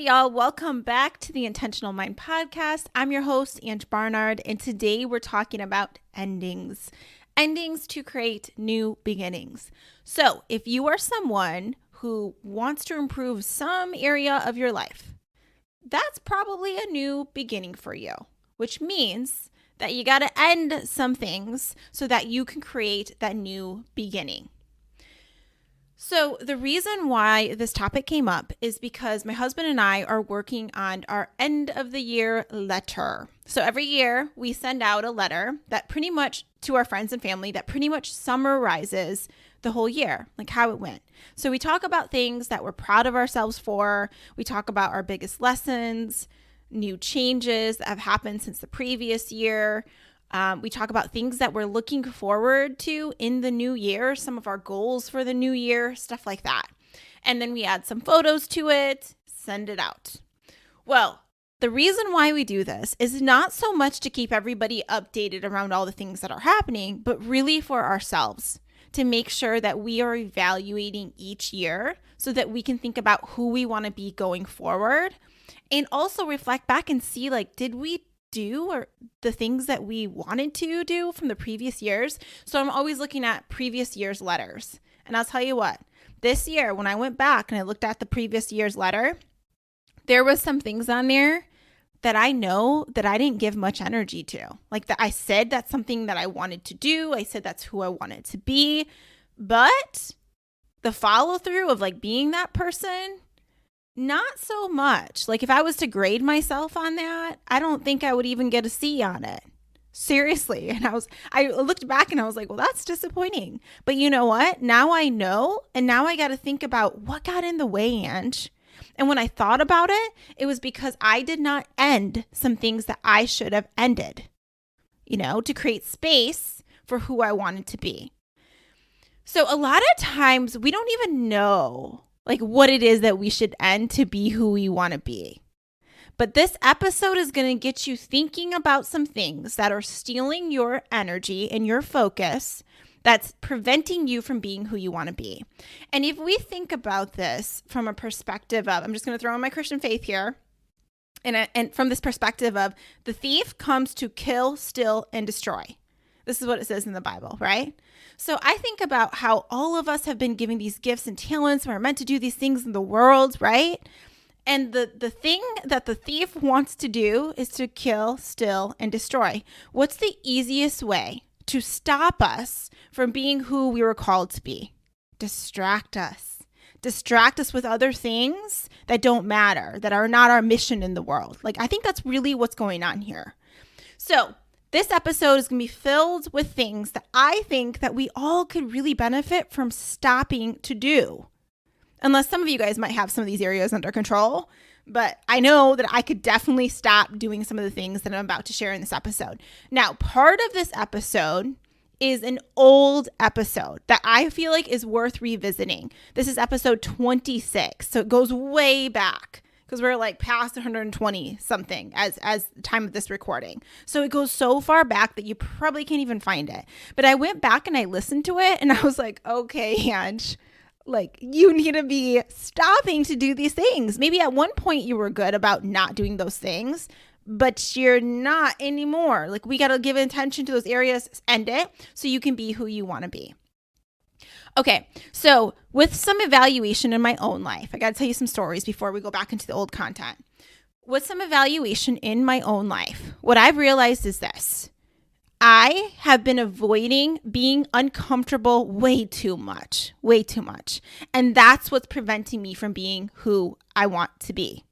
right, y'all. Welcome back to the Intentional Mind Podcast. I'm your host, Barnard, and today we're talking about endings. Endings to create new beginnings. So, if you are someone who wants to improve some area of your life, that's probably a new beginning for you, which means that you got to end some things so that you can create that new beginning. So the reason why this topic came up is because my husband and I are working on our end of the year letter. So every year we send out a letter that pretty much to our friends and family that pretty much summarizes the whole year, like how it went. So we talk about things that we're proud of ourselves for. We talk about our biggest lessons, new changes that have happened since the previous year. We talk about things that we're looking forward to in the new year, some of our goals for the new year, stuff like that. And then we add some photos to it, send it out. Well, the reason why we do this is not so much to keep everybody updated around all the things that are happening, but really for ourselves to make sure that we are evaluating each year so that we can think about who we want to be going forward and also reflect back and see, like, did we do or the things that we wanted to do from the previous years? So I'm always looking at previous year's letters. And I'll tell you what, this year, when I went back and I looked at the previous year's letter, there was some things on there that I know that I didn't give much energy to. Like that I said that's something that I wanted to do. I said that's who I wanted to be. But the follow through of like being that person, not so much. Like if I was to grade myself on that, I don't think I would even get a C on it. Seriously. And I looked back and I was like, well, that's disappointing. But you know what? Now I know. And now I got to think about what got in the way, Ange. And when I thought about it, it was because I did not end some things that I should have ended, to create space for who I wanted to be. So a lot of times we don't even know like what it is that we should end to be who we want to be. But this episode is going to get you thinking about some things that are stealing your energy and your focus that's preventing you from being who you want to be. And if we think about this from a perspective of, I'm just going to throw in my Christian faith here, and from this perspective of the thief comes to kill, steal, and destroy. This is what it says in the Bible, right? So I think about how all of us have been given these gifts and talents. We're meant to do these things in the world, right? And the thing that the thief wants to do is to kill, steal, and destroy. What's the easiest way to stop us from being who we were called to be? Distract us. Distract us with other things that don't matter, that are not our mission in the world. Like, I think that's really what's going on here. So this episode is going to be filled with things that I think that we all could really benefit from stopping to do. Unless some of you guys might have some of these areas under control. But I know that I could definitely stop doing some of the things that I'm about to share in this episode. Now, part of this episode is an old episode that I feel like is worth revisiting. This is episode 26. So it goes way back, because we're like past 120 something as the time of this recording. So it goes so far back that you probably can't even find it. But I went back and I listened to it and I was like, okay, Ange, like you need to be stopping to do these things. Maybe at one point you were good about not doing those things, but you're not anymore. Like we got to give attention to those areas, end it, so you can be who you want to be. Okay, so with some evaluation in my own life, I got to tell you some stories before we go back into the old content. With some evaluation in my own life, what I've realized is this. I have been avoiding being uncomfortable way too much. And that's what's preventing me from being who I want to be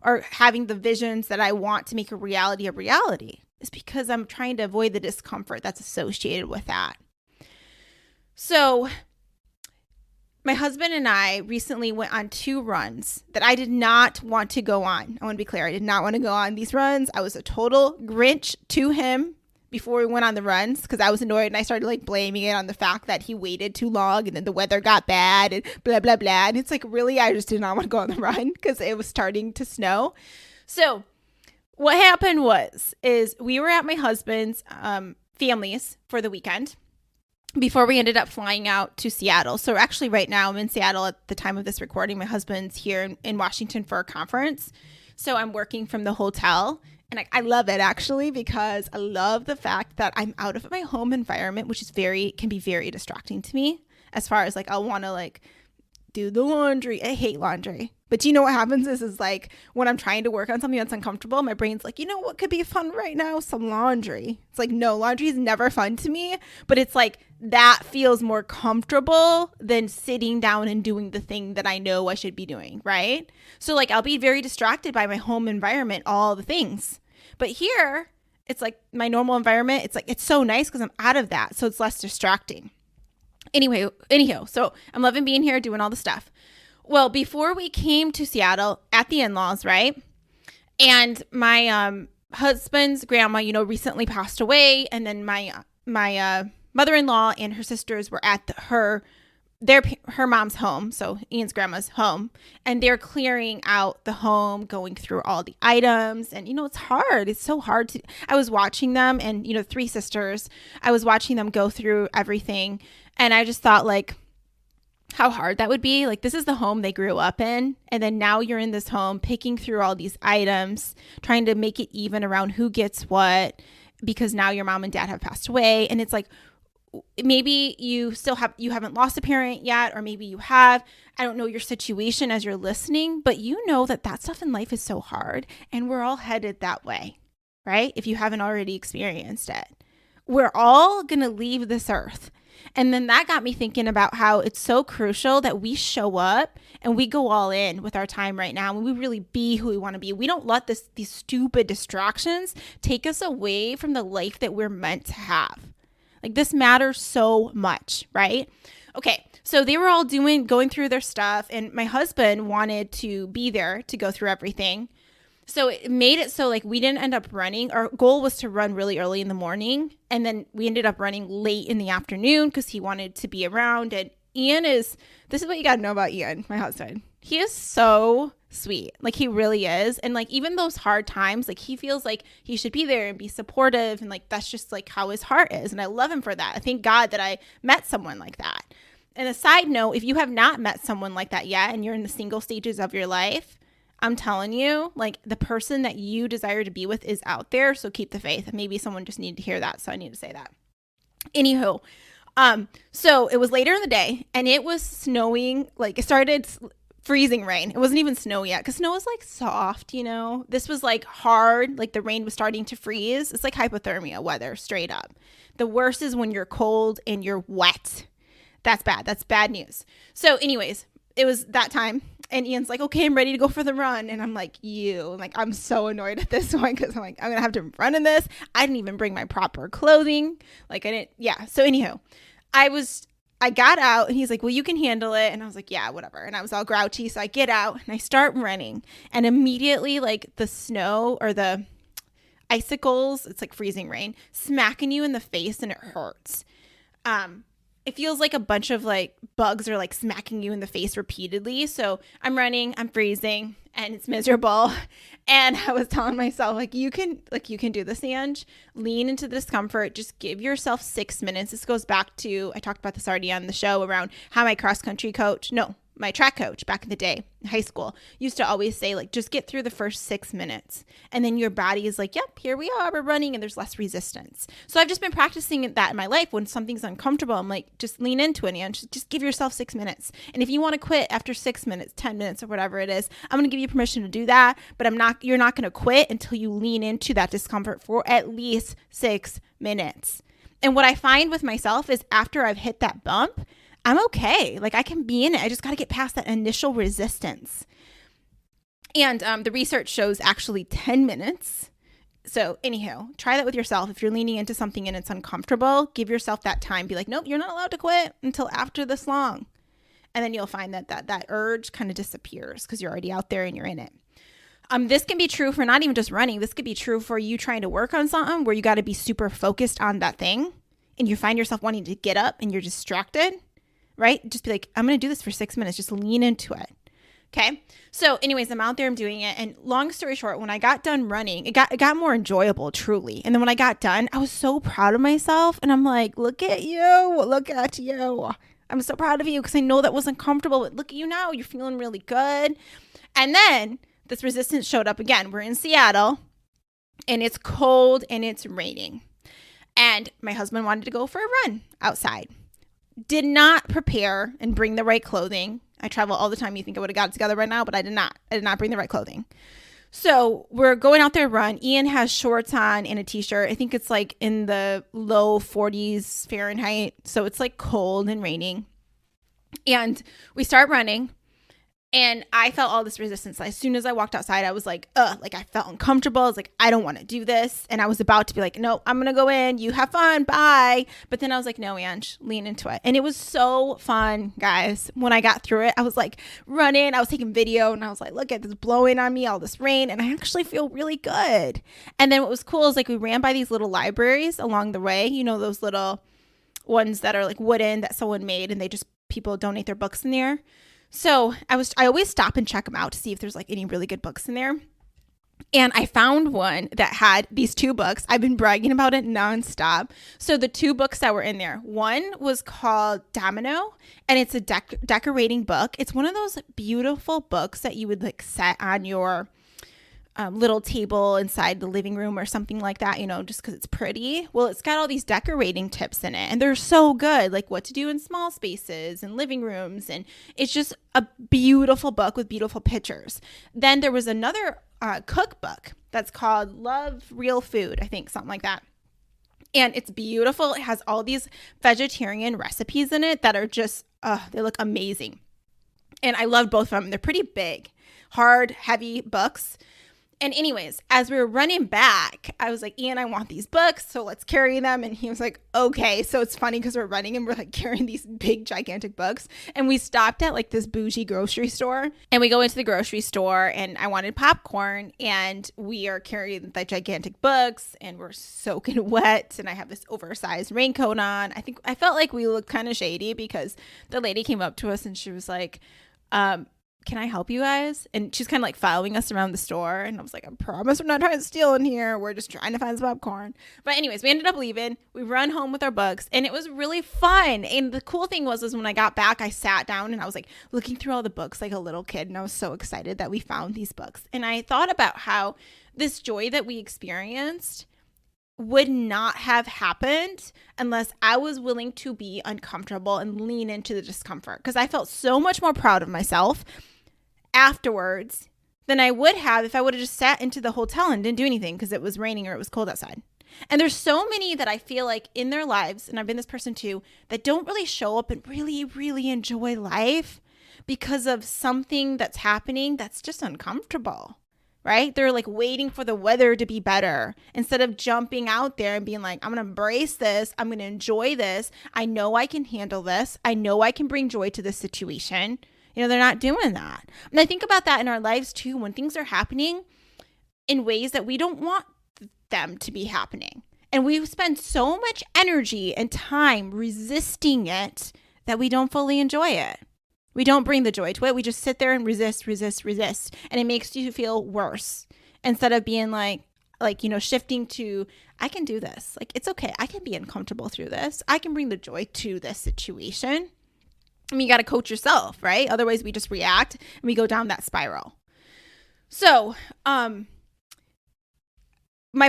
or having the visions that I want to make a reality is because I'm trying to avoid the discomfort that's associated with that. So my husband and I recently went on 2 runs that I did not want to go on. I want to be clear. I did not want to go on these runs. I was a total Grinch to him before we went on the runs because I was annoyed and I started like blaming it on the fact that he waited too long and then the weather got bad and blah, blah, blah. And it's like, really, I just did not want to go on the run because it was starting to snow. So what happened is we were at my husband's family's for the weekend. before we ended up flying out to Seattle. So actually right now I'm in Seattle at the time of this recording. My husband's here in Washington for a conference. So I'm working from the hotel, and I love it actually, because I love the fact that I'm out of my home environment, which is can be very distracting to me, as far as like, I'll want to like do the laundry. I hate laundry. But do you know what happens is like when I'm trying to work on something that's uncomfortable, my brain's like, you know what could be fun right now? Some laundry. It's like, no, laundry is never fun to me, but it's like that feels more comfortable than sitting down and doing the thing that I know I should be doing, right? So like I'll be very distracted by my home environment, all the things. But here, it's like my normal environment. It's like, it's so nice because I'm out of that. So it's less distracting. Anyhow, so I'm loving being here, doing all the stuff. Well, before we came to Seattle at the in-laws, right? And my husband's grandma, recently passed away. And then my mother-in-law and her sisters were at her mom's home. So Ian's grandma's home. And they're clearing out the home, going through all the items. And, it's hard. It's so hard I was watching them and, 3 sisters, I was watching them go through everything. And I just thought like, how hard that would be. Like, this is the home they grew up in. And then now you're in this home picking through all these items, trying to make it even around who gets what, because now your mom and dad have passed away. And it's like, maybe you haven't lost a parent yet, or maybe you have. I don't know your situation as you're listening, but you know that stuff in life is so hard, and we're all headed that way, right? If you haven't already experienced it, we're all going to leave this earth. And then that got me thinking about how it's so crucial that we show up and we go all in with our time right now, and we really be who we want to be. We don't let these stupid distractions take us away from the life that we're meant to have. Like, this matters so much, right? Okay, so they were all going through their stuff, and my husband wanted to be there to go through everything. So it made it so like we didn't end up running. Our goal was to run really early in the morning, and then we ended up running late in the afternoon because he wanted to be around. And this is what you got to know about Ian, my husband. He is so sweet. Like, he really is. And like, even those hard times, like, he feels like he should be there and be supportive. And like, that's just like how his heart is. And I love him for that. I thank God that I met someone like that. And a side note, if you have not met someone like that yet, and you're in the single stages of your life, I'm telling you, like, the person that you desire to be with is out there. So keep the faith. Maybe someone just needed to hear that. So I need to say that. Anywho, so it was later in the day, and it was snowing. Like, it started freezing rain. It wasn't even snow yet, because snow is like soft, This was like hard. Like, the rain was starting to freeze. It's like hypothermia weather, straight up. The worst is when you're cold and you're wet. That's bad. That's bad news. So anyways, it was that time. And Ian's like, okay, I'm ready to go for the run. And I'm like, I'm so annoyed at this point, because I'm like, I'm going to have to run in this. I didn't even bring my proper clothing. Like, I didn't. Yeah. So anyhow, I got out, and he's like, well, you can handle it. And I was like, yeah, whatever. And I was all grouchy. So I get out and I start running, and immediately, like, the snow or the icicles, it's like freezing rain, smacking you in the face, and it hurts. It feels like a bunch of like bugs are like smacking you in the face repeatedly. So I'm running, I'm freezing, and it's miserable. And I was telling myself, like, you can do this, Ange. Lean into the discomfort. Just give yourself 6 minutes. This goes back to, I talked about this already on the show, around how my my track coach back in the day, in high school, used to always say, like, just get through the first 6 minutes. And then your body is like, yep, here we are, we're running, and there's less resistance. So I've just been practicing that in my life. When something's uncomfortable, I'm like, just lean into it, and just give yourself 6 minutes. And if you want to quit after 6 minutes, 10 minutes, or whatever it is, I'm going to give you permission to do that. But you're not going to quit until you lean into that discomfort for at least 6 minutes. And what I find with myself is, after I've hit that bump, I'm okay. Like, I can be in it. I just got to get past that initial resistance. And the research shows actually 10 minutes. So anyhow, try that with yourself. If you're leaning into something and it's uncomfortable, give yourself that time. Be like, nope, you're not allowed to quit until after this long. And then you'll find that urge kind of disappears, because you're already out there and you're in it. This can be true for not even just running. This could be true for you trying to work on something where you got to be super focused on that thing, and you find yourself wanting to get up and you're distracted. Right? Just be like, I'm going to do this for 6 minutes. Just lean into it. Okay. So anyways, I'm out there, I'm doing it. And long story short, when I got done running, it got more enjoyable, truly. And then when I got done, I was so proud of myself. And I'm like, look at you. Look at you. I'm so proud of you because I know that wasn't comfortable. But look at you now. You're feeling really good. And then this resistance showed up again. We're in Seattle and it's cold and it's raining. And my husband wanted to go for a run outside. Did not prepare and bring the right clothing. I travel all the time. You think I would have got it together right now, but I did not. I did not bring the right clothing. So we're going out there to run. Ian has shorts on and a t-shirt. I think it's like in the low 40s Fahrenheit. So it's like cold and raining. And we start running. And I felt all this resistance. As soon as I walked outside, I was like, like I felt uncomfortable. I was like, I don't want to do this. And I was about to be like, no, I'm going to go in. You have fun. Bye. But then I was like, no, Ange, lean into it. And it was so fun, guys. When I got through it, I was like running. I was taking video and I was like, look at this blowing on me, all this rain. And I actually feel really good. And then what was cool is like we ran by these little libraries along the way. You know, those little ones that are like wooden that someone made and people donate their books in there. So I always stop and check them out to see if there's like any really good books in there. And I found one that had these 2 books. I've been bragging about it nonstop. So the 2 books that were in there, one was called Domino, and it's a decorating book. It's one of those beautiful books that you would like set on your little table inside the living room or something like that, you know, just because it's pretty. Well, it's got all these decorating tips in it and they're so good, like what to do in small spaces and living rooms. And it's just a beautiful book with beautiful pictures. Then there was another cookbook that's called Love Real Food, I think, something like that. And it's beautiful. It has all these vegetarian recipes in it that are just, they look amazing. And I love both of them. They're pretty big, hard, heavy books. And anyways, as we were running back, I was like, Ian, I want these books, so let's carry them. And he was like, okay. So it's funny because we're running and we're like carrying these big, gigantic books. And we stopped at like this bougie grocery store. And we go into the grocery store and I wanted popcorn. And we are carrying the gigantic books and we're soaking wet. And I have this oversized raincoat on. I felt like we looked kind of shady because the lady came up to us and she was like, can I help you guys? And she's kind of like following us around the store. And I was like, I promise we're not trying to steal in here. We're just trying to find some popcorn. But anyways, we ended up leaving. We run home with our books and it was really fun. And the cool thing was when I got back, I sat down and I was like looking through all the books like a little kid. And I was so excited that we found these books. And I thought about how this joy that we experienced would not have happened unless I was willing to be uncomfortable and lean into the discomfort. Because I felt so much more proud of myself afterwards than I would have if I would have just sat into the hotel and didn't do anything because it was raining or it was cold outside. And there's so many that I feel like in their lives, and I've been this person too, that don't really show up and really, really enjoy life because of something that's happening that's just uncomfortable, right? They're like waiting for the weather to be better instead of jumping out there and being like, I'm going to embrace this. I'm going to enjoy this. I know I can handle this. I know I can bring joy to this situation. You know, they're not doing that. And I think about that in our lives too, when things are happening in ways that we don't want them to be happening. And we spend so much energy and time resisting it that we don't fully enjoy it. We don't bring the joy to it. We just sit there and resist. And it makes you feel worse instead of being like, you know, shifting to, I can do this. Like, it's okay. I can be uncomfortable through this. I can bring the joy to this situation. I mean, you got to coach yourself, right? Otherwise, we just react and we go down that spiral. So, my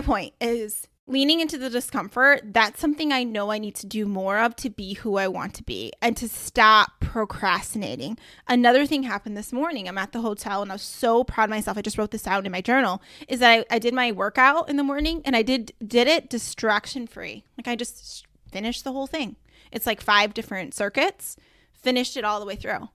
point is leaning into the discomfort. That's something I know I need to do more of to be who I want to be and to stop procrastinating. Another thing happened this morning. I'm at the hotel and I was so proud of myself. I just wrote this out in my journal, is that I did my workout in the morning and I did it distraction free. Like I just finished the whole thing. It's like 5 different circuits. Finished it all the way through.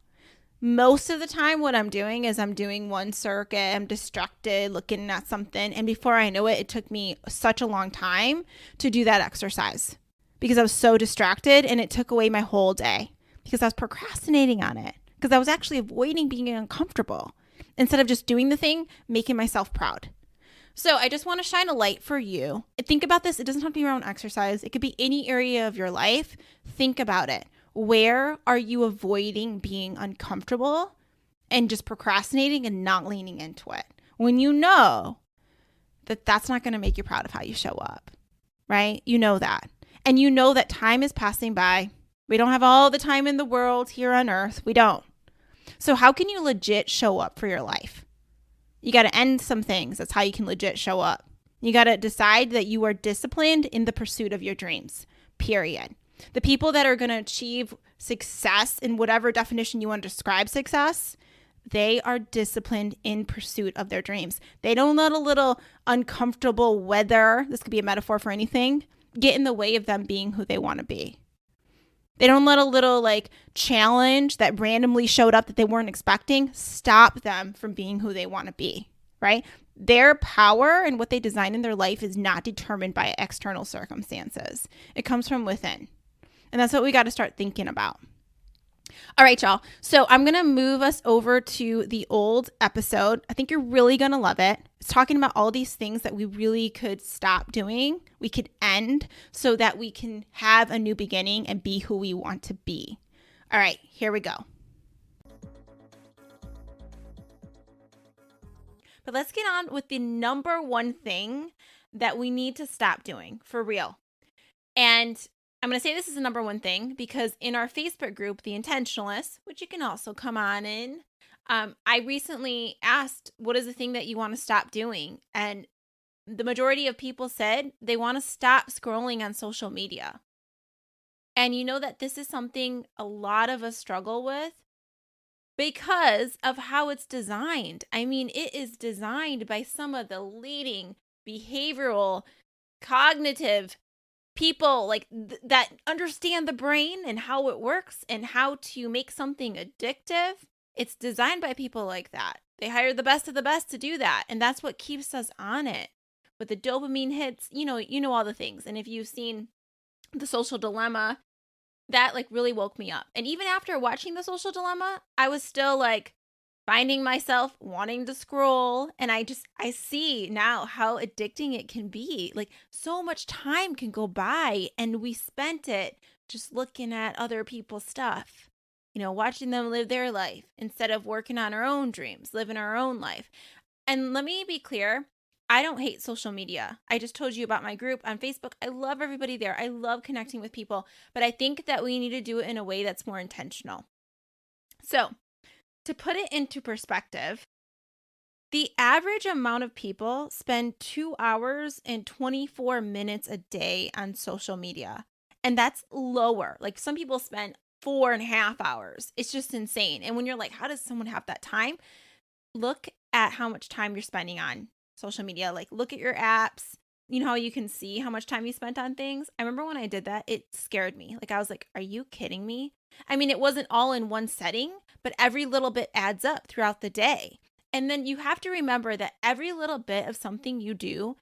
Most of the time what I'm doing is I'm doing one circuit, I'm distracted looking at something, and before I know it, it took me such a long time to do that exercise because I was so distracted and it took away my whole day because I was procrastinating on it because I was actually avoiding being uncomfortable instead of just doing the thing, making myself proud. So I just want to shine a light for you. Think about this. It doesn't have to be around exercise. It could be any area of your life. Think about it. Where are you avoiding being uncomfortable and just procrastinating and not leaning into it. When you know that that's not going to make you proud of how you show up, right? You know that. And you know that time is passing by. We don't have all the time in the world here on earth. We don't. So how can you legit show up for your life? You got to end some things. That's how you can legit show up. You got to decide that you are disciplined in the pursuit of your dreams, period. The people that are going to achieve success in whatever definition you want to describe success, they are disciplined in pursuit of their dreams. They don't let a little uncomfortable weather, this could be a metaphor for anything, get in the way of them being who they want to be. They don't let a little challenge that randomly showed up that they weren't expecting stop them from being who they want to be, right? Their power and what they design in their life is not determined by external circumstances. It comes from within. And that's what we got to start thinking about. All right, y'all. So I'm going to move us over to the old episode. I think you're really going to love it. It's talking about all these things that we really could stop doing. We could end so that we can have a new beginning and be who we want to be. All right, here we go. But let's get on with the number one thing that we need to stop doing for real. And I'm going to say this is the number one thing because in our Facebook group, The Intentionalists, which you can also come on in, I recently asked, what is the thing that you want to stop doing? And the majority of people said they want to stop scrolling on social media. And you know that this is something a lot of us struggle with because of how it's designed. I mean, it is designed by some of the leading behavioral, cognitive people that understand the brain and how it works and how to make something addictive. It's designed by people like that. They hire the best of the best to do that. And that's what keeps us on it. With the dopamine hits, you know all the things. And if you've seen The Social Dilemma, that really woke me up. And even after watching The Social Dilemma, I was still finding myself wanting to scroll. And I see now how addicting it can be. So much time can go by and we spent it just looking at other people's stuff, watching them live their life instead of working on our own dreams, living our own life. And let me be clear, I don't hate social media. I just told you about my group on Facebook. I love everybody there. I love connecting with people, but I think that we need to do it in a way that's more intentional. So, to put it into perspective, the average amount of people spend 2 hours and 24 minutes a day on social media. And that's lower. Some people spend 4.5 hours. It's just insane. And when you're how does someone have that time? Look at how much time you're spending on social media. Look at your apps. You know how you can see how much time you spent on things? I remember when I did that, it scared me. I was are you kidding me? I mean, it wasn't all in one setting, but every little bit adds up throughout the day. And then you have to remember that every little bit of something you do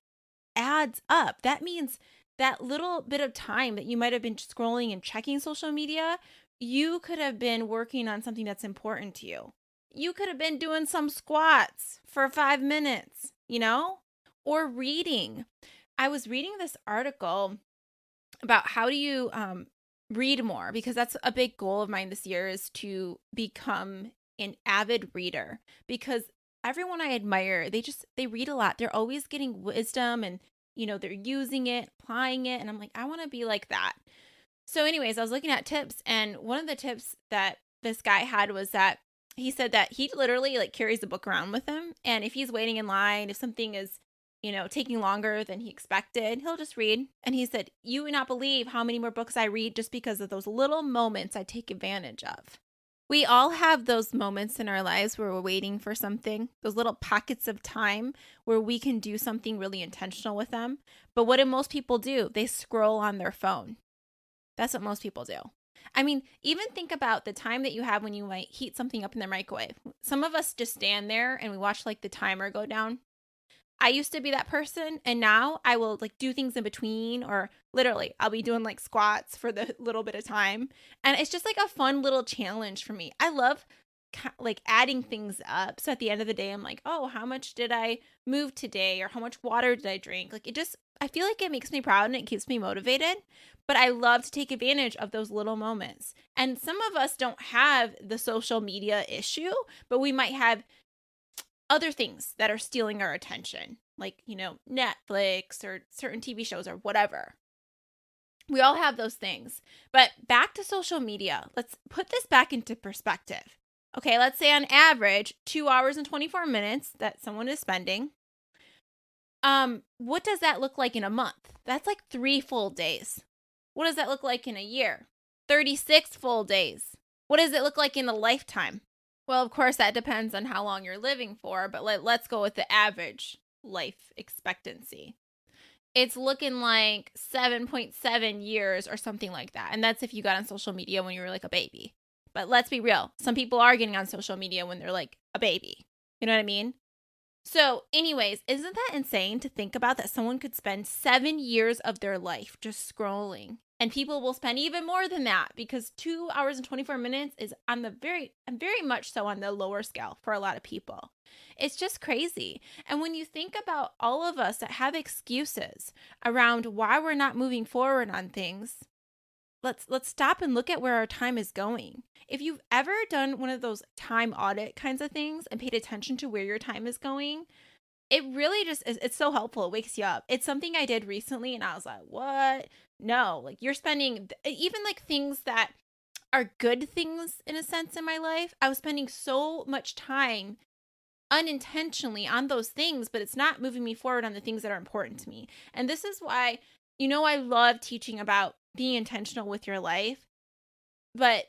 adds up. That means that little bit of time that you might have been scrolling and checking social media, you could have been working on something that's important to you. You could have been doing some squats for 5 minutes, or reading. I was reading this article about how do you read more, because that's a big goal of mine this year, is to become an avid reader, because everyone I admire, they read a lot. They're always getting wisdom and, they're using it, applying it. And I'm I want to be like that. So anyways, I was looking at tips, and one of the tips that this guy had was that he said that he literally carries a book around with him. And if he's waiting in line, if something is, taking longer than he expected, he'll just read. And he said, you would not believe how many more books I read just because of those little moments I take advantage of. We all have those moments in our lives where we're waiting for something, those little pockets of time where we can do something really intentional with them. But what do most people do? They scroll on their phone. That's what most people do. I mean, even think about the time that you have when you might heat something up in the microwave. Some of us just stand there and we watch the timer go down. I used to be that person, and now I will do things in between, or literally I'll be doing squats for the little bit of time. And it's just a fun little challenge for me. I love adding things up. So at the end of the day, I'm oh, how much did I move today? Or how much water did I drink? It just I feel like it makes me proud and it keeps me motivated, but I love to take advantage of those little moments. And some of us don't have the social media issue, but we might have other things that are stealing our attention, like, Netflix or certain TV shows or whatever. We all have those things. But back to social media. Let's put this back into perspective. Okay, let's say on average, 2 hours and 24 minutes that someone is spending. What does that look like in a month? That's like 3 full days. What does that look like in a year? 36 full days. What does it look like in a lifetime? Well, of course, that depends on how long you're living for, but let's go with the average life expectancy. It's looking like 7.7 years or something like that. And that's if you got on social media when you were like a baby. But let's be real. Some people are getting on social media when they're like a baby. You know what I mean? So anyways, isn't that insane to think about that someone could spend 7 years of their life just scrolling? And people will spend even more than that because 2 hours and 24 minutes is on the very much so on the lower scale for a lot of people. It's just crazy. And when you think about all of us that have excuses around why we're not moving forward on things, let's stop and look at where our time is going. If you've ever done one of those time audit kinds of things and paid attention to where your time is going, it really just is, it's so helpful. It wakes you up. It's something I did recently and I was like, what? No, like you're spending even like things that are good things in a sense in my life. I was spending so much time unintentionally on those things, but it's not moving me forward on the things that are important to me. And this is why, I love teaching about being intentional with your life, but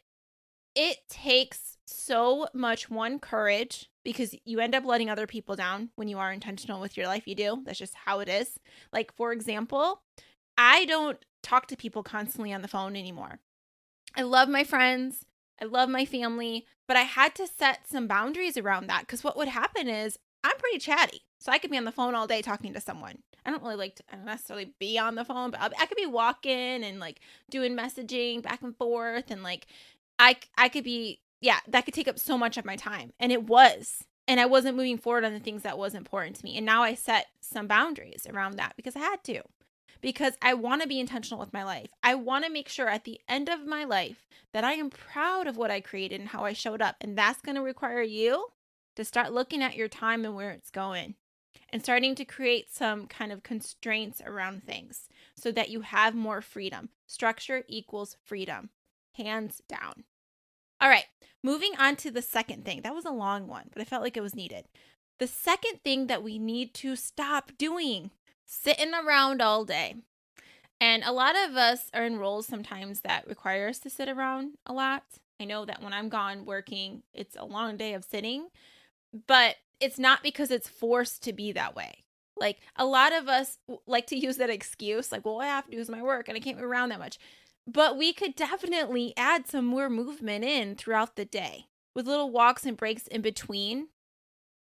it takes so much courage because you end up letting other people down when you are intentional with your life. You do. That's just how it is. Like, for example, I don't talk to people constantly on the phone anymore. I love my friends. I love my family, but I had to set some boundaries around that because what would happen is I'm pretty chatty. So I could be on the phone all day talking to someone. I don't really like to necessarily be on the phone, but I could be walking and like doing messaging back and forth. And like, I could be, yeah, that could take up so much of my time. And it was. And I wasn't moving forward on the things that was important to me. And now I set some boundaries around that because I had to. Because I want to be intentional with my life. I want to make sure at the end of my life that I am proud of what I created and how I showed up. And that's going to require you to start looking at your time and where it's going and starting to create some kind of constraints around things so that you have more freedom. Structure equals freedom, hands down. All right, moving on to the second thing. That was a long one, but I felt like it was needed. The second thing that we need to stop doing, sitting around all day. And a lot of us are in roles sometimes that require us to sit around a lot. I know that when I'm gone working, it's a long day of sitting, but it's not because it's forced to be that way. Like a lot of us like to use that excuse, like, well, I have to do my work and I can't move around that much. But we could definitely add some more movement in throughout the day with little walks and breaks in between.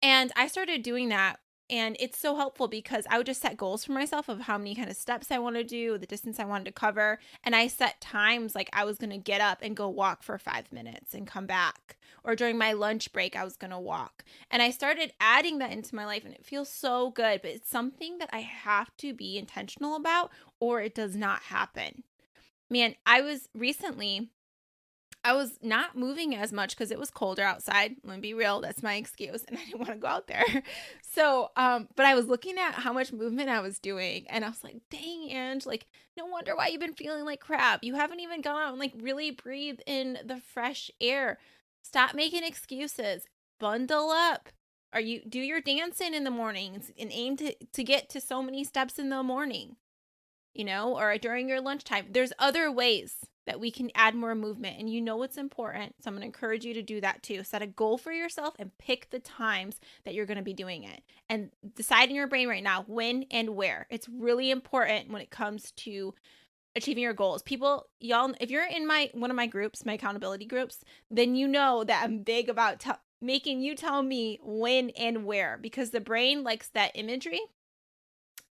And I started doing that. And it's so helpful because I would just set goals for myself of how many kind of steps I want to do, the distance I wanted to cover. And I set times like I was going to get up and go walk for 5 minutes and come back. Or during my lunch break, I was going to walk. And I started adding that into my life and it feels so good. But it's something that I have to be intentional about or it does not happen. Man, I was not moving as much because it was colder outside. Let me be real. That's my excuse. And I didn't want to go out there. So, but I was looking at how much movement I was doing and I was like, dang, Ange, like, no wonder why you've been feeling like crap. You haven't even gone out and like really breathe in the fresh air. Stop making excuses. Bundle up. Do your dancing in the mornings and aim to get to so many steps in the morning, or during your lunchtime. There's other ways that we can add more movement and it's important. So I'm going to encourage you to do that too. Set a goal for yourself and pick the times that you're going to be doing it and decide in your brain right now when and where. It's really important when it comes to achieving your goals. People, y'all, if you're in one of my groups, my accountability groups, then you know that I'm big about making you tell me when and where because the brain likes that imagery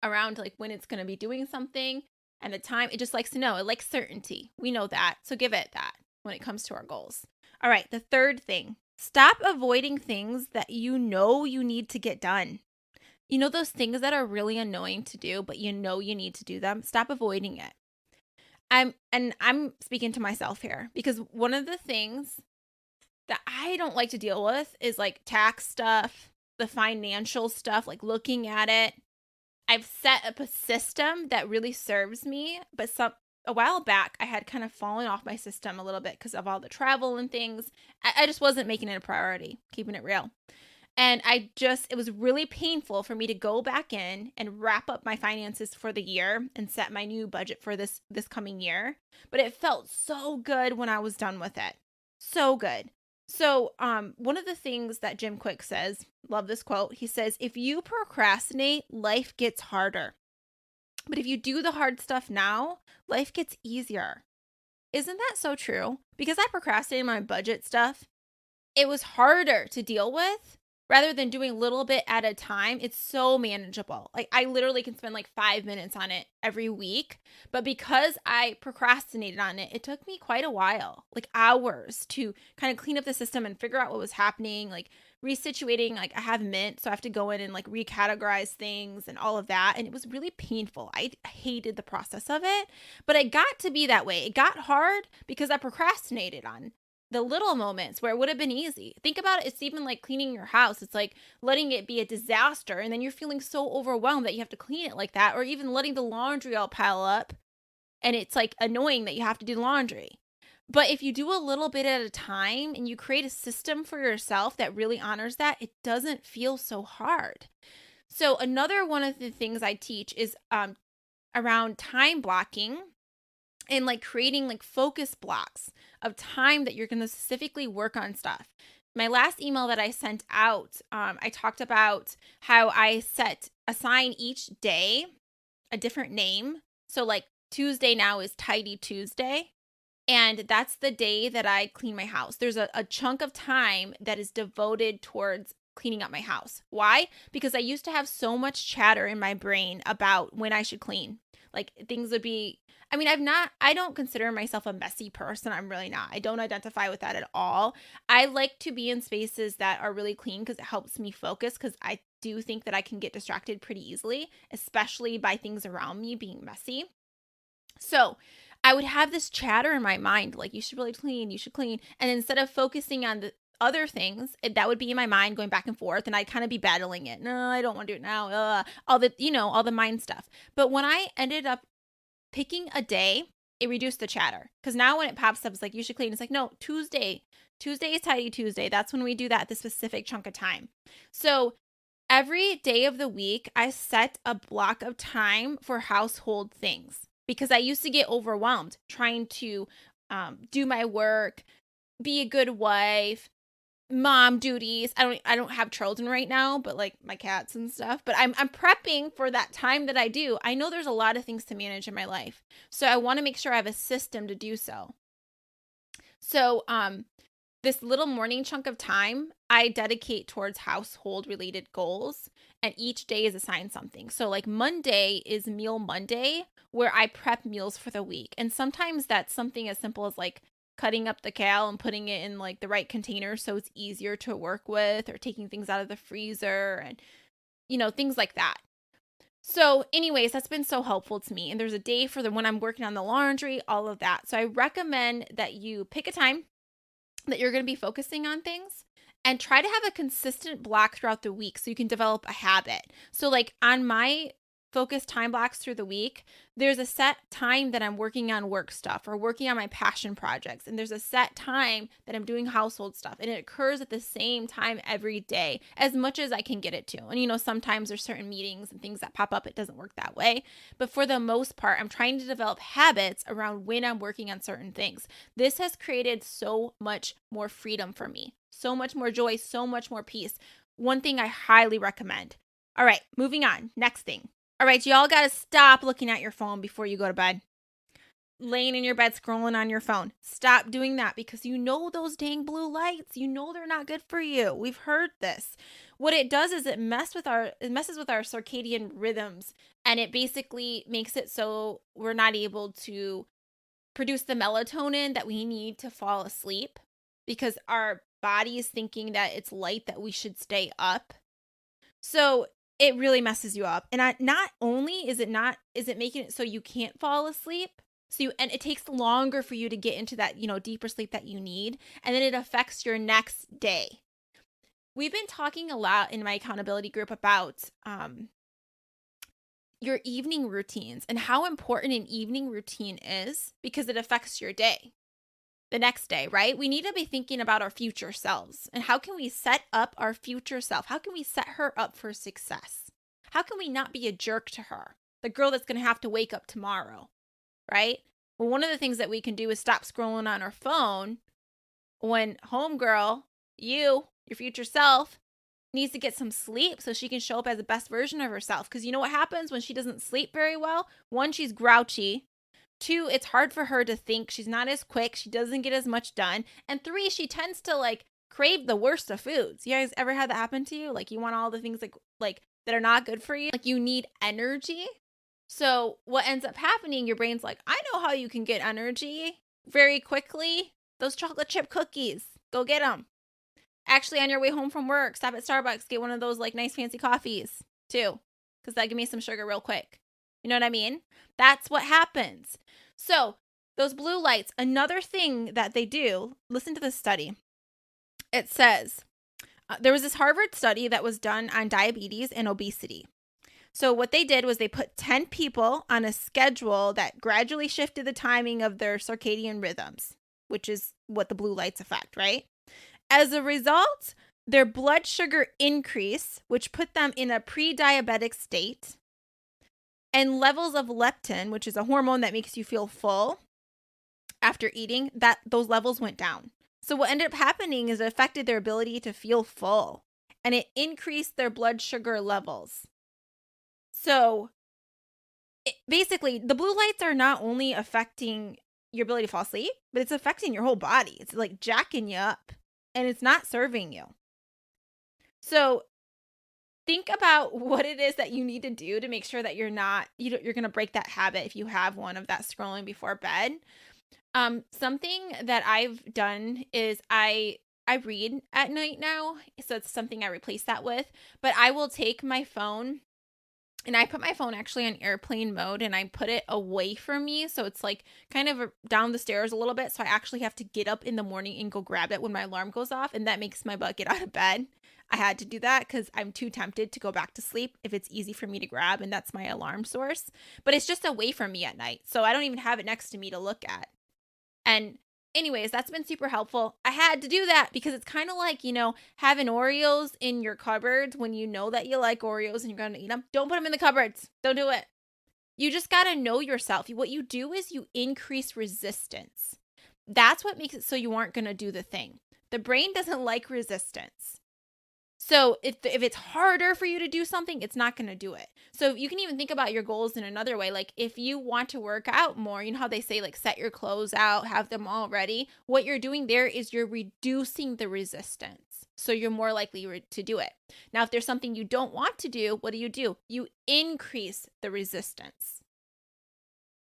around like when it's going to be doing something. And the time, it just likes to know. It likes certainty. We know that. So give it that when it comes to our goals. All right. The third thing, stop avoiding things that you need to get done. You know those things that are really annoying to do, but you know you need to do them? Stop avoiding it. I'm speaking to myself here because one of the things that I don't like to deal with is like tax stuff, the financial stuff, like looking at it. I've set up a system that really serves me, but a while back I had kind of fallen off my system a little bit because of all the travel and things. I just wasn't making it a priority, keeping it real. And it was really painful for me to go back in and wrap up my finances for the year and set my new budget for this coming year. But it felt so good when I was done with it. So good. So, one of the things that Jim Quick says, love this quote. He says, "If you procrastinate, life gets harder. But if you do the hard stuff now, life gets easier." Isn't that so true? Because I procrastinated my budget stuff, it was harder to deal with rather than doing a little bit at a time. It's so manageable. Like I literally can spend like 5 minutes on it every week. But because I procrastinated on it, it took me quite a while, like hours to kind of clean up the system and figure out what was happening, like resituating. Like I have Mint, so I have to go in and like recategorize things and all of that. And it was really painful. I hated the process of it, but it got to be that way. It got hard because I procrastinated on the little moments where it would have been easy. Think about it. It's even like cleaning your house. It's like letting it be a disaster. And then you're feeling so overwhelmed that you have to clean it like that. Or even letting the laundry all pile up. And it's like annoying that you have to do the laundry. But if you do a little bit at a time and you create a system for yourself that really honors that, it doesn't feel so hard. So another one of the things I teach is around time blocking and like creating like focus blocks of time that you're going to specifically work on stuff. My last email that I sent out, I talked about how I assign each day a different name. So like Tuesday now is Tidy Tuesday. And that's the day that I clean my house. There's a chunk of time that is devoted towards cleaning up my house. Why? Because I used to have so much chatter in my brain about when I should clean. Like things would be, I don't consider myself a messy person. I'm really not. I don't identify with that at all. I like to be in spaces that are really clean because it helps me focus, because I do think that I can get distracted pretty easily, especially by things around me being messy. So I would have this chatter in my mind, like, you should really clean, you should clean. And instead of focusing on the other things, that would be in my mind going back and forth, and I'd kind of be battling it. No, I don't want to do it now. All the mind stuff. But when I ended up picking a day, it reduced the chatter. Because now when it pops up, it's like, you should clean. It's like, no, Tuesday is Tidy Tuesday. That's when we do that at the specific chunk of time. So every day of the week, I set a block of time for household things, because I used to get overwhelmed trying to do my work, be a good wife, mom duties. I don't have children right now, but like my cats and stuff. But I'm prepping for that time that I do. I know there's a lot of things to manage in my life, so I want to make sure I have a system to do so. So this little morning chunk of time I dedicate towards household related goals, and each day is assigned something. So like Monday is Meal Monday, where I prep meals for the week. And sometimes that's something as simple as like cutting up the kale and putting it in like the right container so it's easier to work with, or taking things out of the freezer and things like that. So anyways, that's been so helpful to me. And there's a day for when I'm working on the laundry, all of that. So I recommend that you pick a time that you're going to be focusing on things, and try to have a consistent block throughout the week so you can develop a habit. So like on my focus time blocks through the week, there's a set time that I'm working on work stuff or working on my passion projects. And there's a set time that I'm doing household stuff. And it occurs at the same time every day, as much as I can get it to. And sometimes there's certain meetings and things that pop up. It doesn't work that way. But for the most part, I'm trying to develop habits around when I'm working on certain things. This has created so much more freedom for me, so much more joy, so much more peace. One thing I highly recommend. All right, moving on. Next thing. All right, y'all got to stop looking at your phone before you go to bed. Laying in your bed scrolling on your phone. Stop doing that, because those dang blue lights, they're not good for you. We've heard this. What it does is it messes with our circadian rhythms, and it basically makes it so we're not able to produce the melatonin that we need to fall asleep, because our body is thinking that it's light that we should stay up. So it really messes you up. And not only is it making it so you can't fall asleep, and it takes longer for you to get into that, deeper sleep that you need, and then it affects your next day. We've been talking a lot in my accountability group about your evening routines and how important an evening routine is because it affects your day. The next day, right? We need to be thinking about our future selves and how can we set up our future self? How can we set her up for success? How can we not be a jerk to her? The girl that's going to have to wake up tomorrow, right? Well, one of the things that we can do is stop scrolling on our phone when homegirl, your future self, needs to get some sleep so she can show up as the best version of herself. Because you know what happens when she doesn't sleep very well? One, she's grouchy. Two, it's hard for her to think. She's not as quick. She doesn't get as much done. And three, she tends to crave the worst of foods. You guys ever had that happen to you? Like you want all the things like that are not good for you. Like you need energy. So what ends up happening, your brain's like, I know how you can get energy very quickly. Those chocolate chip cookies, go get them. Actually, on your way home from work, stop at Starbucks, get one of those nice fancy coffees too. Because that give me some sugar real quick. You know what I mean? That's what happens. So those blue lights, another thing that they do, listen to this study. It says, there was this Harvard study that was done on diabetes and obesity. So what they did was they put 10 people on a schedule that gradually shifted the timing of their circadian rhythms, which is what the blue lights affect, right? As a result, their blood sugar increased, which put them in a pre-diabetic state, and levels of leptin, which is a hormone that makes you feel full after eating, those levels went down. So what ended up happening is it affected their ability to feel full, and it increased their blood sugar levels. So basically, the blue lights are not only affecting your ability to fall asleep, but it's affecting your whole body. It's like jacking you up, and it's not serving you. So think about what it is that you need to do to make sure that you're going to break that habit if you have one of that scrolling before bed. Something that I've done is I read at night now. So it's something I replace that with, but I will take my phone and I put my phone actually on airplane mode and I put it away from me. So it's kind of down the stairs a little bit. So I actually have to get up in the morning and go grab it when my alarm goes off. And that makes my butt get out of bed. I had to do that because I'm too tempted to go back to sleep if it's easy for me to grab. And that's my alarm source. But it's just away from me at night. So I don't even have it next to me to look at. And anyways, that's been super helpful. I had to do that because it's kind of like, having Oreos in your cupboards when you know that you like Oreos and you're going to eat them. Don't put them in the cupboards. Don't do it. You just got to know yourself. What you do is you increase resistance. That's what makes it so you aren't going to do the thing. The brain doesn't like resistance. So if it's harder for you to do something, it's not going to do it. So you can even think about your goals in another way. Like if you want to work out more, you know how they say set your clothes out, have them all ready. What you're doing there is you're reducing the resistance. So you're more likely to do it. Now, if there's something you don't want to do, what do? You increase the resistance.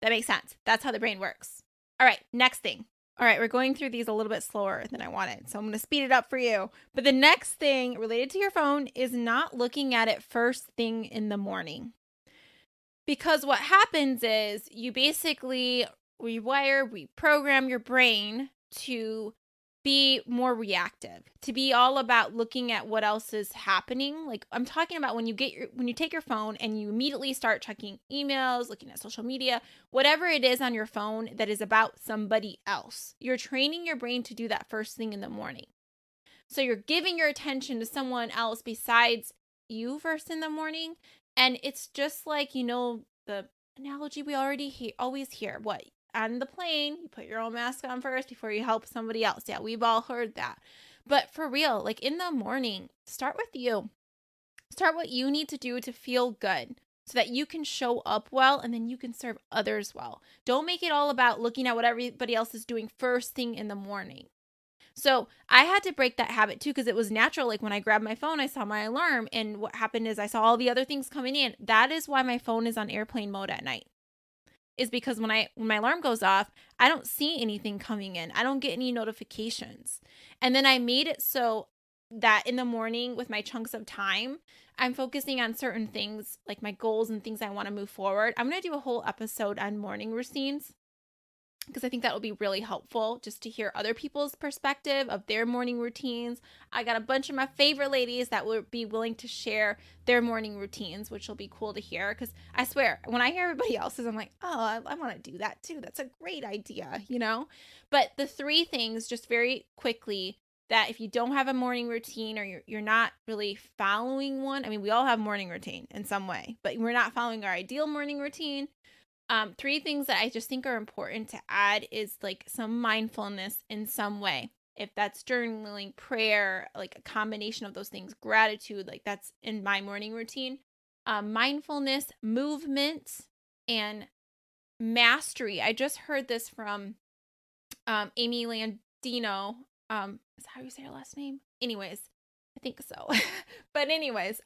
That makes sense. That's how the brain works. All right, next thing. All right, we're going through these a little bit slower than I wanted, so I'm going to speed it up for you. But the next thing related to your phone is not looking at it first thing in the morning. Because what happens is you basically reprogram your brain to be more reactive, to be all about looking at what else is happening. Like I'm talking about when you take your phone and you immediately start checking emails, looking at social media, whatever it is on your phone that is about somebody else. You're training your brain to do that first thing in the morning. So you're giving your attention to someone else besides you first in the morning. And it's just like, the analogy we always hear. What? On the plane, you put your own mask on first before you help somebody else. Yeah, we've all heard that. But for real, in the morning, start with you. Start what you need to do to feel good so that you can show up well and then you can serve others well. Don't make it all about looking at what everybody else is doing first thing in the morning. So I had to break that habit too because it was natural. When I grabbed my phone, I saw my alarm and what happened is I saw all the other things coming in. That is why my phone is on airplane mode at night. Is because when my alarm goes off, I don't see anything coming in. I don't get any notifications. And then I made it so that in the morning with my chunks of time, I'm focusing on certain things like my goals and things I want to move forward. I'm going to do a whole episode on morning routines because I think that will be really helpful just to hear other people's perspective of their morning routines. I got a bunch of my favorite ladies that will be willing to share their morning routines, which will be cool to hear because I swear, when I hear everybody else's, I'm like, oh, I want to do that too. That's a great idea, you know? But the 3 things, just very quickly, that if you don't have a morning routine or you're not really following one, I mean, we all have morning routine in some way, but we're not following our ideal morning routine. 3 things that I just think are important to add is like some mindfulness in some way. If that's journaling, prayer, like a combination of those things, gratitude, like that's in my morning routine. Mindfulness, movement, and mastery. I just heard this from Amy Landino. Is that how you say her last name? Anyways, I think so. But anyways,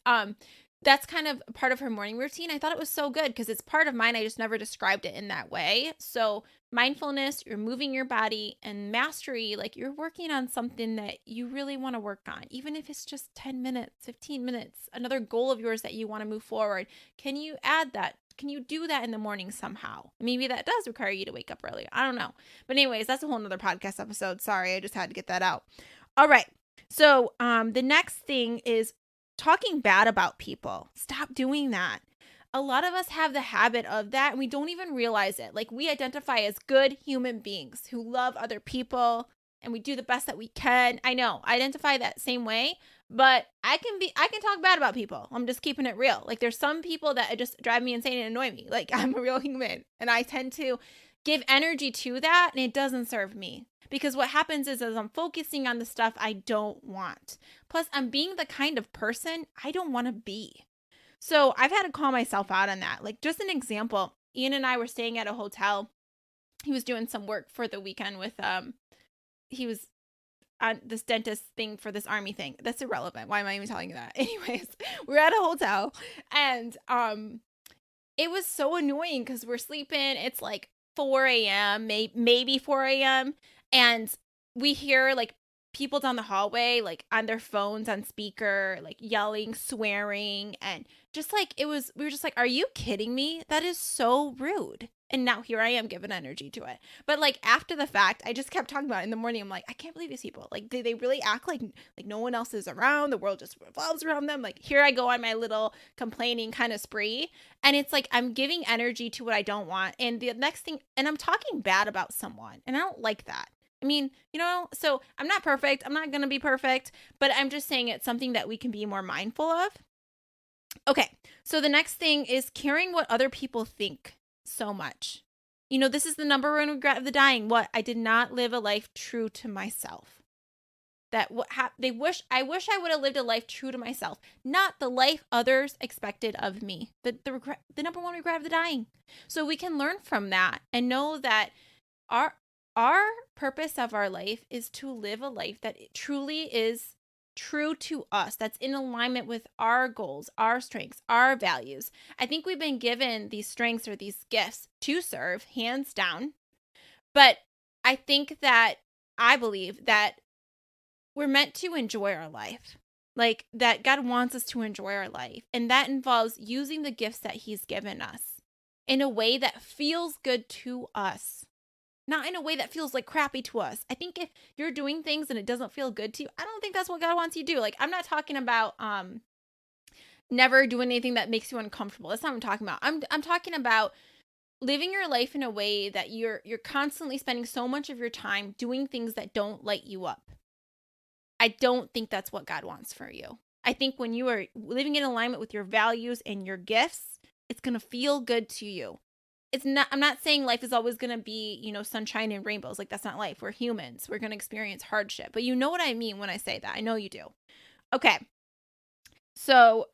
that's kind of part of her morning routine. I thought it was so good because it's part of mine. I just never described it in that way. So mindfulness, you're moving your body, and mastery, like you're working on something that you really want to work on, even if it's just 10 minutes, 15 minutes, another goal of yours that you want to move forward. Can you add that? Can you do that in the morning somehow? Maybe that does require you to wake up early. I don't know. But anyways, that's a whole nother podcast episode. Sorry, I just had to get that out. All right. So the next thing is talking bad about people. Stop doing that. A lot of us have the habit of that and we don't even realize it. Like we identify as good human beings who love other people and we do the best that we can. I know, I identify that same way, but I can talk bad about people. I'm just keeping it real. Like there's some people that just drive me insane and annoy me. Like I'm a real human and I tend to give energy to that and it doesn't serve me. Because what happens is I'm focusing on the stuff I don't want. Plus, I'm being the kind of person I don't want to be. So I've had to call myself out on that. Like just an example, Ian and I were staying at a hotel. He was doing some work for the weekend with, he was on this dentist thing for this army thing. That's irrelevant. Why am I even telling you that? Anyways, we're at a hotel and it was so annoying because we're sleeping. It's like 4 a.m., maybe 4 a.m. And we hear like people down the hallway, like on their phones on speaker, like yelling, swearing. And just like we were just like, are you kidding me? That is so rude. And now here I am giving energy to it. But like after the fact, I just kept talking about it in the morning. I'm like, I can't believe these people. Like, they really act like no one else is around. The world just revolves around them. Like here I go on my little complaining kind of spree. And it's like, I'm giving energy to what I don't want. And the next thing, and I'm talking bad about someone. And I don't like that. I mean, you know, so I'm not perfect. I'm not going to be perfect, but I'm just saying it's something that we can be more mindful of. Okay. So the next thing is caring what other people think so much. You know, this is the number 1 regret of the dying. What? I did not live a life true to myself. That I wish I would have lived a life true to myself, not the life others expected of me. The number 1 regret of the dying. So we can learn from that and know that our purpose of our life is to live a life that truly is true to us, that's in alignment with our goals, our strengths, our values. I think we've been given these strengths or these gifts to serve, hands down. But I believe that we're meant to enjoy our life. Like that God wants us to enjoy our life. And that involves using the gifts that he's given us in a way that feels good to us. Not in a way that feels like crappy to us. I think if you're doing things and it doesn't feel good to you, I don't think that's what God wants you to do. Like, I'm not talking about never doing anything that makes you uncomfortable. That's not what I'm talking about. I'm talking about living your life in a way that you're constantly spending so much of your time doing things that don't light you up. I don't think that's what God wants for you. I think when you are living in alignment with your values and your gifts, it's going to feel good to you. I'm not saying life is always going to be, you know, sunshine and rainbows. Like that's not life. We're humans. We're going to experience hardship, but you know what I mean when I say that. I know you do. Okay. So,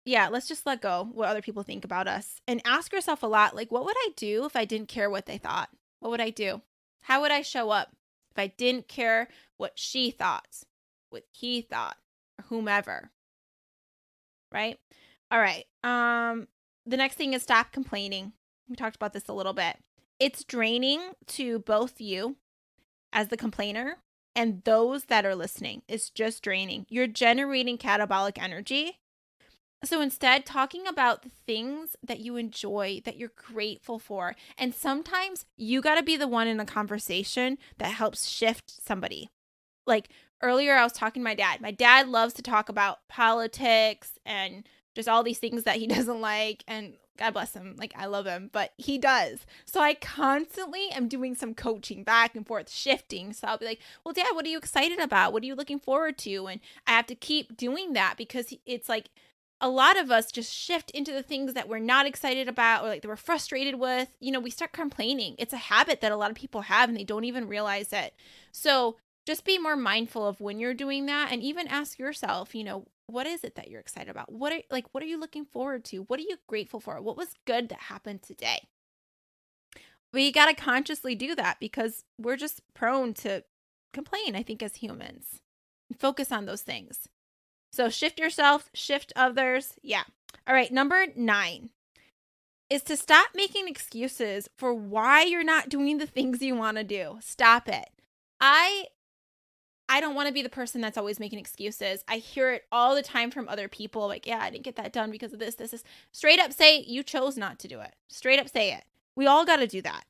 yeah, let's just let go what other people think about us and ask yourself a lot. Like, what would I do if I didn't care what they thought? What would I do? How would I show up if I didn't care what she thought, what he thought, or whomever? Right? All right. The next thing is stop complaining. We talked about this a little bit. It's draining to both you as the complainer and those that are listening is just draining. You're generating catabolic energy. So instead, talking about the things that you enjoy, that you're grateful for. And sometimes you got to be the one in a conversation that helps shift somebody. Like earlier, I was talking to my dad. My dad loves to talk about politics and just all these things that he doesn't like. And God bless him. Like, I love him, but he does. So I constantly am doing some coaching back and forth, shifting. So I'll be like, well, Dad, what are you excited about? What are you looking forward to? And I have to keep doing that because it's like a lot of us just shift into the things that we're not excited about or like that we're frustrated with. We start complaining. It's a habit that a lot of people have and they don't even realize it. So just be more mindful of when you're doing that and even ask yourself, what is it that you're excited about? What are you looking forward to? What are you grateful for? What was good that happened today? We got to consciously do that because we're just prone to complain, I think, as humans. Focus on those things. So shift yourself, shift others. Yeah. All right. Number 9 is to stop making excuses for why you're not doing the things you want to do. Stop it. I don't want to be the person that's always making excuses. I hear it all the time from other people. Like, yeah, I didn't get that done because of this. Straight up say you chose not to do it. Straight up say it. We all got to do that.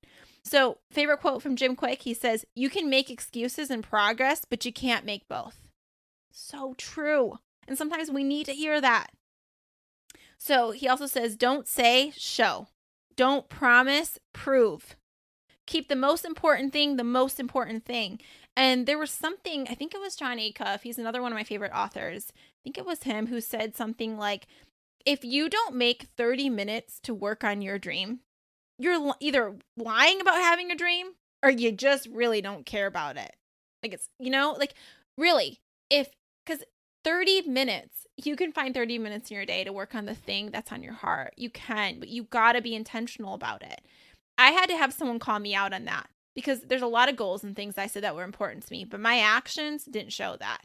So favorite quote from Jim Quick, he says, you can make excuses and progress, but you can't make both. So true. And sometimes we need to hear that. So he also says, don't say, show. Don't promise, prove. Keep the most important thing the most important thing. And there was something, I think it was John Acuff. He's another one of my favorite authors. I think it was him who said something like, if you don't make 30 minutes to work on your dream, you're either lying about having a dream or you just really don't care about it. Like it's, really, because 30 minutes, you can find 30 minutes in your day to work on the thing that's on your heart. You can, but you got to be intentional about it. I had to have someone call me out on that because there's a lot of goals and things I said that were important to me, but my actions didn't show that.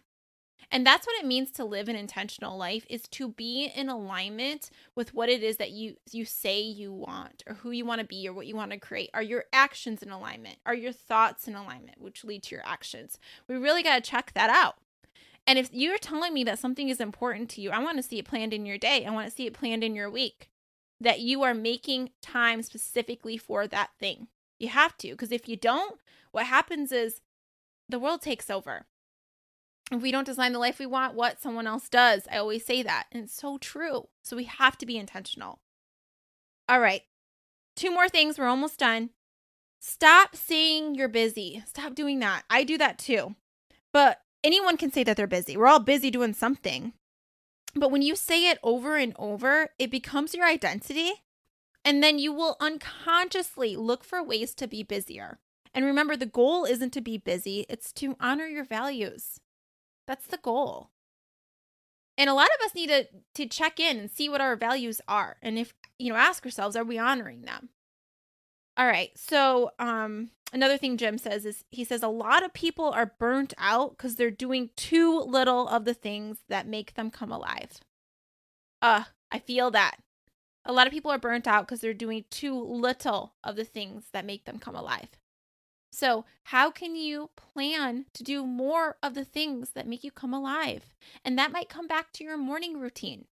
And that's what it means to live an intentional life, is to be in alignment with what it is that you say you want or who you want to be or what you want to create. Are your actions in alignment? Are your thoughts in alignment, which lead to your actions? We really got to check that out. And if you're telling me that something is important to you, I want to see it planned in your day. I want to see it planned in your week, that you are making time specifically for that thing. You have to, because if you don't, what happens is the world takes over. If we don't design the life we want, what someone else does. I always say that. And it's so true. So we have to be intentional. All right. 2 more things. We're almost done. Stop saying you're busy. Stop doing that. I do that too. But anyone can say that they're busy. We're all busy doing something. But when you say it over and over, it becomes your identity. And then you will unconsciously look for ways to be busier. And remember, the goal isn't to be busy. It's to honor your values. That's the goal. And a lot of us need to check in and see what our values are. And if, ask ourselves, are we honoring them? All right. So another thing Jim says is, he says a lot of people are burnt out because they're doing too little of the things that make them come alive. I feel that. A lot of people are burnt out because they're doing too little of the things that make them come alive. So how can you plan to do more of the things that make you come alive? And that might come back to your morning routine,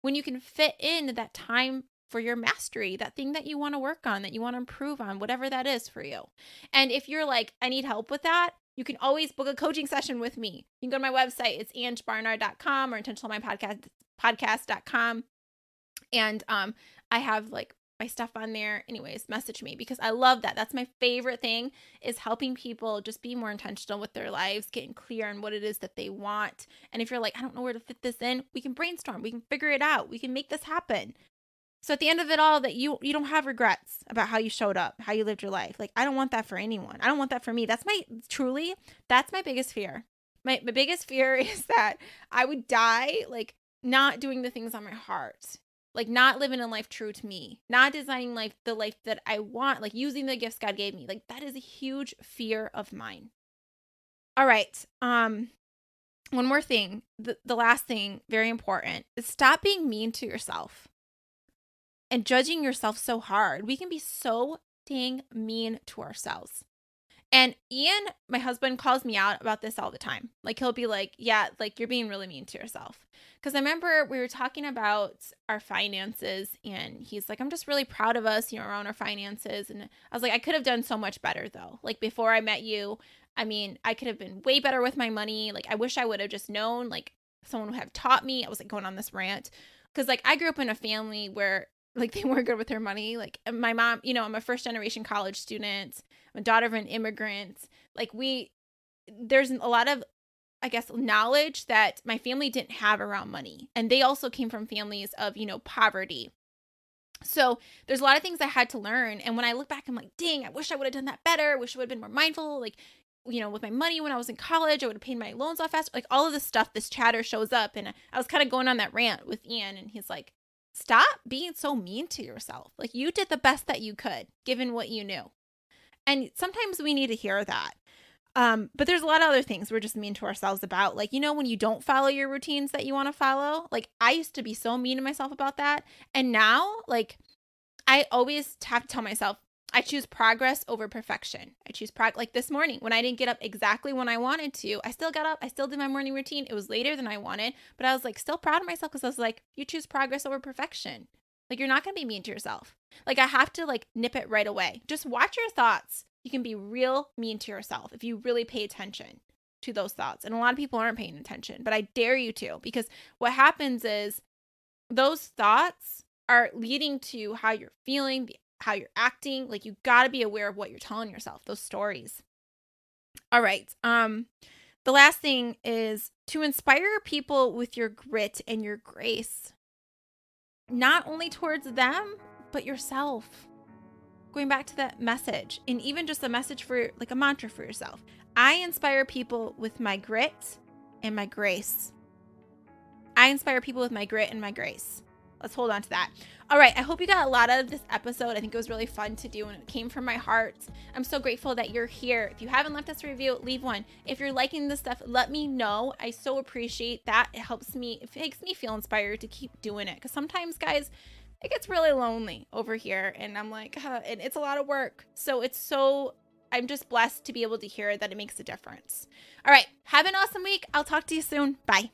when you can fit in that time for your mastery, that thing that you want to work on, that you want to improve on, whatever that is for you. And if you're like, I need help with that, you can always book a coaching session with me. You can go to my website. It's angmbarnard.com or intentionalmindpodcast.com. And I have like my stuff on there. Anyways, message me because I love that. That's my favorite thing, is helping people just be more intentional with their lives, getting clear on what it is that they want. And if you're like, I don't know where to fit this in, we can brainstorm. We can figure it out. We can make this happen. So at the end of it all, that you don't have regrets about how you showed up, how you lived your life. Like, I don't want that for anyone. I don't want that for me. That's my biggest fear. My biggest fear is that I would die, like, not doing the things on my heart. Like, not living a life true to me, not designing the life that I want, like using the gifts God gave me. Like, that is a huge fear of mine. All right. One more thing. The last thing, very important, is stop being mean to yourself and judging yourself so hard. We can be so dang mean to ourselves. And Ian, my husband, calls me out about this all the time. Like, he'll be like, yeah, like, you're being really mean to yourself. Because I remember we were talking about our finances, and he's like, I'm just really proud of us, around our finances. And I was like, I could have done so much better, though. Like, before I met you, I mean, I could have been way better with my money. Like, I wish I would have just known, like, someone would have taught me. I was like going on this rant. Because, like, I grew up in a family where, like, they weren't good with their money. Like, my mom, I'm a first generation college student. I'm a daughter of an immigrant. Like, there's a lot of, I guess, knowledge that my family didn't have around money. And they also came from families of, poverty. So there's a lot of things I had to learn. And when I look back, I'm like, dang, I wish I would have done that better. I wish I would have been more mindful. Like, with my money when I was in college, I would have paid my loans off faster. Like, all of this stuff, this chatter shows up. And I was kind of going on that rant with Ian, and he's like, stop being so mean to yourself. Like, you did the best that you could, given what you knew. And sometimes we need to hear that. But there's a lot of other things we're just mean to ourselves about. Like, when you don't follow your routines that you want to follow. Like, I used to be so mean to myself about that. And now, like, I always have to tell myself, I choose progress over perfection. I choose like this morning when I didn't get up exactly when I wanted to, I still got up. I still did my morning routine. It was later than I wanted, but I was like still proud of myself because I was like, you choose progress over perfection. Like, you're not going to be mean to yourself. Like, I have to like nip it right away. Just watch your thoughts. You can be real mean to yourself if you really pay attention to those thoughts. And a lot of people aren't paying attention, but I dare you to, because what happens is those thoughts are leading to how you're feeling, how you're acting. Like, you got to be aware of what you're telling yourself, those stories. All right. The last thing is to inspire people with your grit and your grace, not only towards them, but yourself. Going back to that message, and even just a message for like a mantra for yourself. I inspire people with my grit and my grace. I inspire people with my grit and my grace. Let's hold on to that. All right. I hope you got a lot out of this episode. I think it was really fun to do, and it came from my heart. I'm so grateful that you're here. If you haven't left us a review, leave one. If you're liking this stuff, let me know. I so appreciate that. It helps me. It makes me feel inspired to keep doing it. Because sometimes, guys, it gets really lonely over here, and I'm like, and it's a lot of work. So I'm just blessed to be able to hear that it makes a difference. All right. Have an awesome week. I'll talk to you soon. Bye.